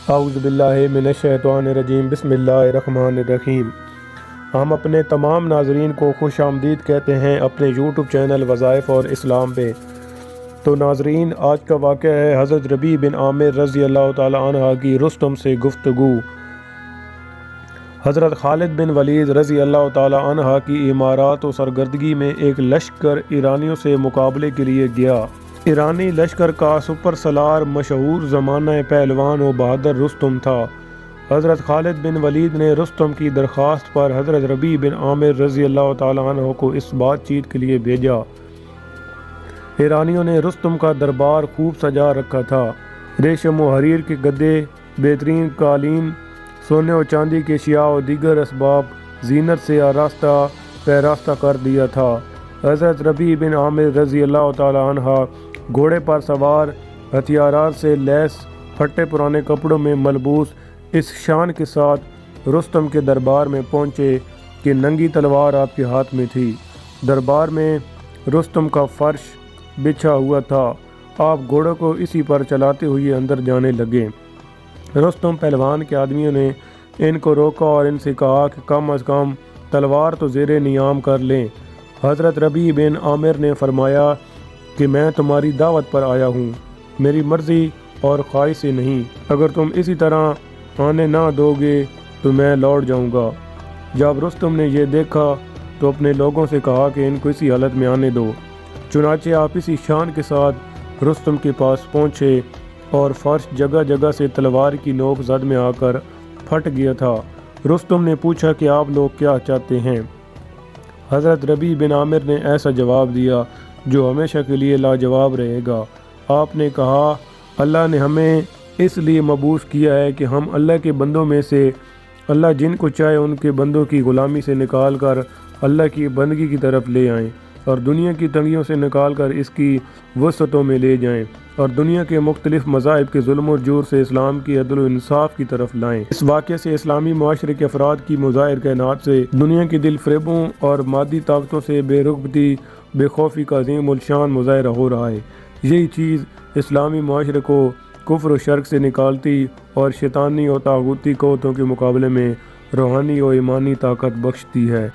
اعوذ باللہ من الشیطان الرجیم، بسم اللہ الرحمن الرحیم۔ ہم اپنے تمام ناظرین کو خوش آمدید کہتے ہیں اپنے یوٹیوب چینل وظائف اور اسلام پہ۔ تو ناظرین، آج کا واقعہ ہے حضرت ربیع بن عامر رضی اللہ تعالی عنہ کی رستم سے گفتگو۔ حضرت خالد بن ولید رضی اللہ تعالی عنہ کی امارات و سرگردگی میں ایک لشکر ایرانیوں سے مقابلے کے لیے گیا۔ ایرانی لشکر کا سپر سالار مشہور زمانہ پہلوان و بہادر رستم تھا۔ حضرت خالد بن ولید نے رستم کی درخواست پر حضرت ربیع بن عامر رضی اللہ تعالی عنہ کو اس بات چیت کے لیے بھیجا۔ ایرانیوں نے رستم کا دربار خوب سجا رکھا تھا۔ ریشم و حریر کے گدے، بہترین قالین، سونے و چاندی کے اشیاء و دیگر اسباب زینت سے آراستہ پیراستہ کر دیا تھا۔ حضرت ربیع بن عامر رضی اللہ تعالی عنہ گھوڑے پر سوار، ہتھیارات سے لیس، پھٹے پرانے کپڑوں میں ملبوس، اس شان کے ساتھ رستم کے دربار میں پہنچے کہ ننگی تلوار آپ کے ہاتھ میں تھی۔ دربار میں رستم کا فرش بچھا ہوا تھا۔ آپ گھوڑوں کو اسی پر چلاتے ہوئے اندر جانے لگے۔ رستم پہلوان کے آدمیوں نے ان کو روکا اور ان سے کہا کہ کم از کم تلوار تو زیر نیام کر لیں۔ حضرت ربیع بن عامر نے فرمایا کہ میں تمہاری دعوت پر آیا ہوں، میری مرضی اور خواہش سے نہیں۔ اگر تم اسی طرح آنے نہ دو گے تو میں لوٹ جاؤں گا۔ جب رستم نے یہ دیکھا تو اپنے لوگوں سے کہا کہ ان کو اسی حالت میں آنے دو۔ چنانچہ آپ اسی شان کے ساتھ رستم کے پاس پہنچے اور فرش جگہ جگہ سے تلوار کی نوک زد میں آ کر پھٹ گیا تھا۔ رستم نے پوچھا کہ آپ لوگ کیا چاہتے ہیں؟ حضرت ربیع بن عامر نے ایسا جواب دیا جو ہمیشہ کے لیے لاجواب رہے گا۔ آپ نے کہا، اللہ نے ہمیں اس لیے مبعوث کیا ہے کہ ہم اللہ کے بندوں میں سے اللہ جن کو چاہے ان کے بندوں کی غلامی سے نکال کر اللہ کی بندگی کی طرف لے آئیں، اور دنیا کی تنگیوں سے نکال کر اس کی وسعتوں میں لے جائیں، اور دنیا کے مختلف مذاہب کے ظلم و جور سے اسلام کی عدل و انصاف کی طرف لائیں۔ اس واقعے سے اسلامی معاشرے کے افراد کی مظاہر کائنات سے، دنیا کی دل فریبوں اور مادی طاقتوں سے بے رغبتی، بے خوفی کا عظیم الشان مظاہرہ ہو رہا ہے۔ یہی چیز اسلامی معاشرے کو کفر و شرک سے نکالتی اور شیطانی اور طاغوتی قوتوں کے مقابلے میں روحانی و ایمانی طاقت بخشتی ہے۔